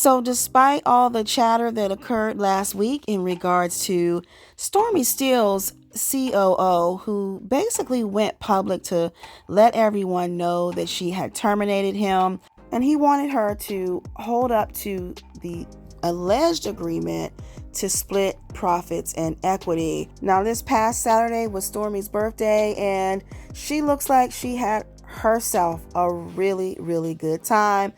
So, despite all the chatter that occurred last week in regards to Stormy Steele's COO, who basically went public to let everyone know that she had terminated him, and he wanted her to hold up to the alleged agreement to split profits and equity. Now, this past Saturday was Stormy's birthday, and she looks like she had herself a really, really good time.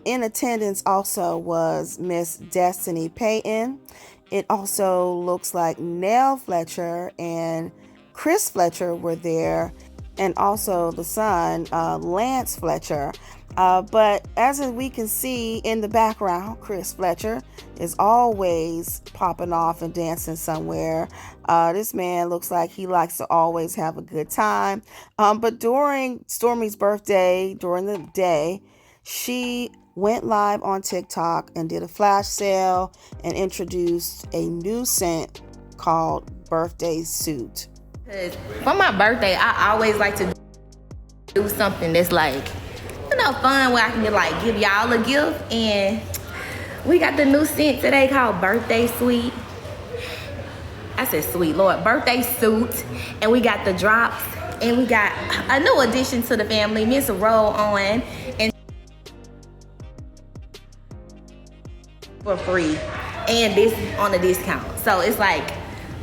In attendance also was Miss Destiny Payton. It also looks like Nell Fletcher and Chris Fletcher were there, and also the son, Lance Fletcher. But as we can see in the background, Chris Fletcher is always popping off and dancing somewhere. This man looks like he likes to always have a good time. But during Stormy's birthday, during the day, she went live on TikTok and did a flash sale and introduced a new scent called Birthday Suit. For my birthday, I always like to do something that's like, fun, where I can give y'all a gift. And we got the new scent today called Birthday Sweet. I said sweet, Lord. Birthday Suit. And we got the drops. And we got a new addition to the family, Miss Roll On. And for free. And this on a discount. So it's like,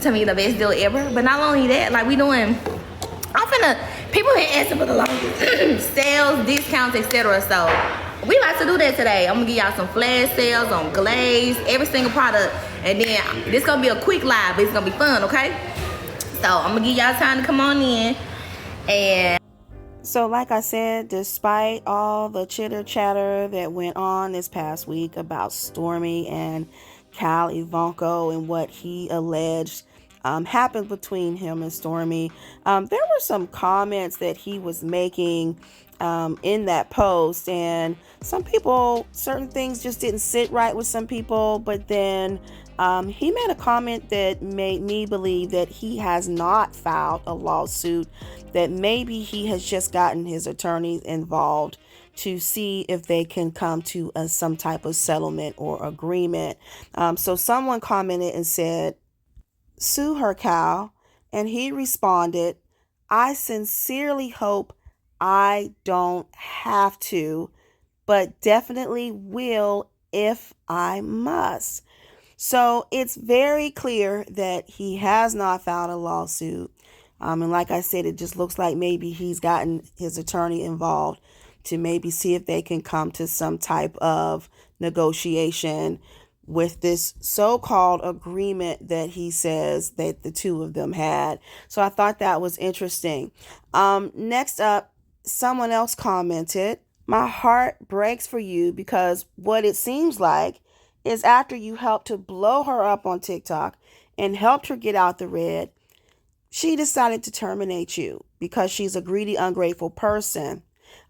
to me, the best deal ever. But not only that, people been asking for the longest sales, discounts, etc. So we about to do that today. I'm gonna give y'all some flash sales on glaze, every single product, and then this gonna be a quick live, but it's gonna be fun, okay? So I'm gonna give y'all time to come on in. And so, like I said, despite all the chitter chatter that went on this past week about Stormy and Cal Ivanko and what he alleged happened between him and Stormy, there were some comments that he was making in that post, and certain things just didn't sit right with some people. But then he made a comment that made me believe that he has not filed a lawsuit, that maybe he has just gotten his attorneys involved to see if they can come to some type of settlement or agreement. So someone commented and said, "Sue her, Cal." And he responded, "I sincerely hope I don't have to, but definitely will if I must." So it's very clear that he has not filed a lawsuit. And like I said, it just looks like maybe he's gotten his attorney involved to maybe see if they can come to some type of negotiation with this so-called agreement that he says that the two of them had. So I thought that was interesting. Next up, someone else commented, "My heart breaks for you because what it seems like is after you helped to blow her up on TikTok and helped her get out the red, she decided to terminate you because she's a greedy, ungrateful person.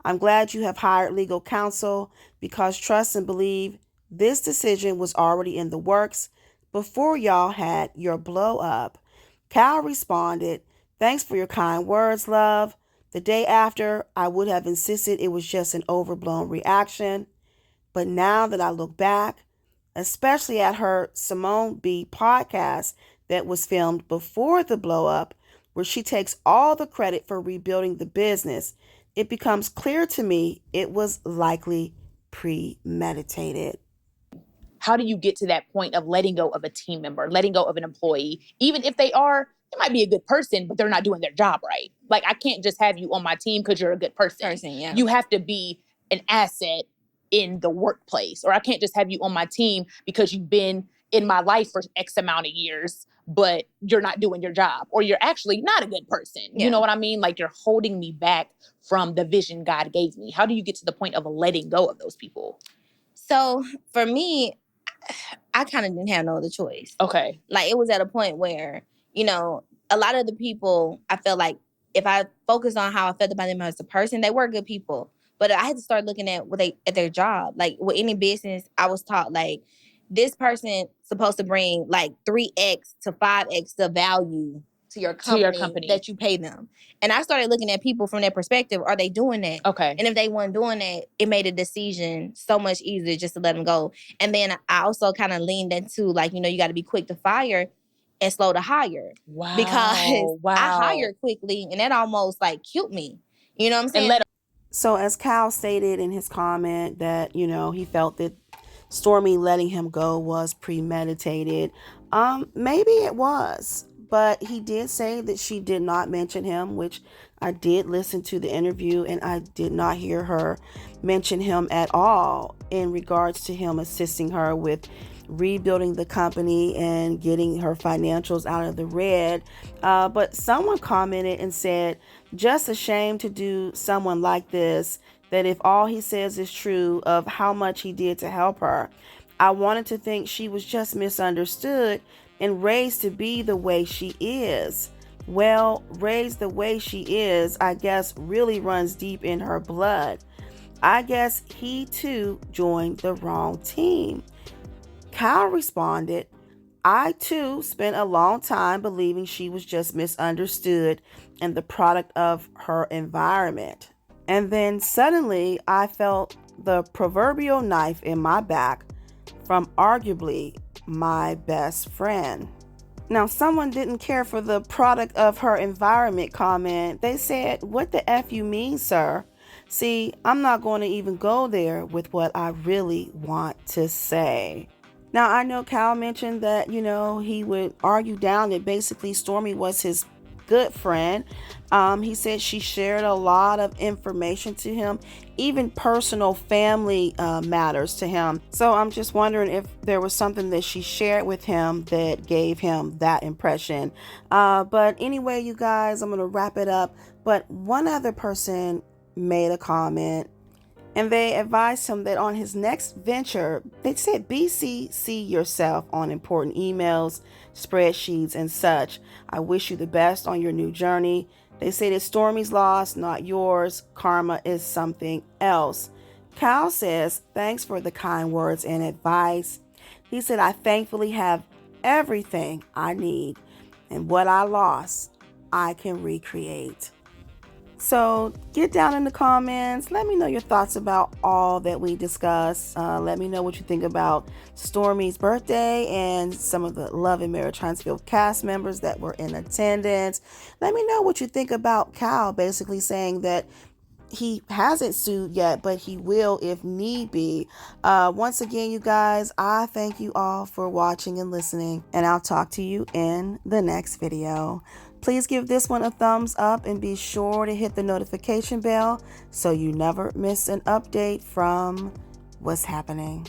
I'm glad you have hired legal counsel because trust and believe this decision was already in the works before y'all had your blow up." Cal responded, "Thanks for your kind words, love. The day after, I would have insisted it was just an overblown reaction. But now that I look back, especially at her Simone B podcast that was filmed before the blow up, where she takes all the credit for rebuilding the business, it becomes clear to me it was likely premeditated." How do you get to that point of letting go of a team member, letting go of an employee, even if they might be a good person, but they're not doing their job right? Like, I can't just have you on my team because you're a good person. yeah. You have to be an asset in the workplace. Or I can't just have you on my team because you've been in my life for X amount of years, but you're not doing your job. Or you're actually not a good person. Yeah. You know what I mean? Like, you're holding me back from the vision God gave me. How do you get to the point of letting go of those people? So for me, I kind of didn't have no other choice. Okay. Like, it was at a point where, a lot of the people, I felt like if I focused on how I felt about them as a person, they were good people. But I had to start looking at at their job. Like, with any business, I was taught, like, this person supposed to bring like 3x to 5x the value to your company that you pay them. And I started looking at people from that perspective. Are they doing that? Okay. And if they weren't doing that, it made a decision so much easier just to let them go. And then I also kind of leaned into, like, you got to be quick to fire and slow to hire. Wow. Because I hired quickly, and that almost like killed me. You know what I'm saying? So as Cal stated in his comment that, he felt that Stormy letting him go was premeditated. Maybe it was, but he did say that she did not mention him, which I did listen to the interview, and I did not hear her mention him at all in regards to him assisting her with rebuilding the company and getting her financials out of the red. But someone commented and said, just a shame to do someone like this, that if all he says is true of how much he did to help her. I wanted to think she was just misunderstood and raised to be the way she is. Well, raised the way she is, I guess, really runs deep in her blood. I guess he too joined the wrong team. Kyle responded, I too spent a long time believing she was just misunderstood and the product of her environment. And then suddenly I felt the proverbial knife in my back from arguably my best friend. Now, someone didn't care for the product of her environment comment. They said, what the F you mean, sir? See, I'm not going to even go there with what I really want to say. Now, I know Cal mentioned that, he would argue down that basically Stormy was his good friend. He said she shared a lot of information to him, even personal family matters to him. So I'm just wondering if there was something that she shared with him that gave him that impression. But anyway, you guys, I'm going to wrap it up. But one other person made a comment, and they advised him that on his next venture, they said BCC yourself on important emails, spreadsheets, and such. I wish you the best on your new journey. They say that Stormy's loss, not yours. Karma is something else. Cal says, thanks for the kind words and advice. He said, I thankfully have everything I need, and what I lost, I can recreate. So get down in the comments. Let me know your thoughts about all that we discussed. Let me know what you think about Stormy's birthday and some of the Love and Marriage Huntsville cast members that were in attendance. Let me know what you think about Cal basically saying that he hasn't sued yet, but he will if need be. Once again, you guys, I thank you all for watching and listening, and I'll talk to you in the next video. Please give this one a thumbs up and be sure to hit the notification bell so you never miss an update from What's Happening.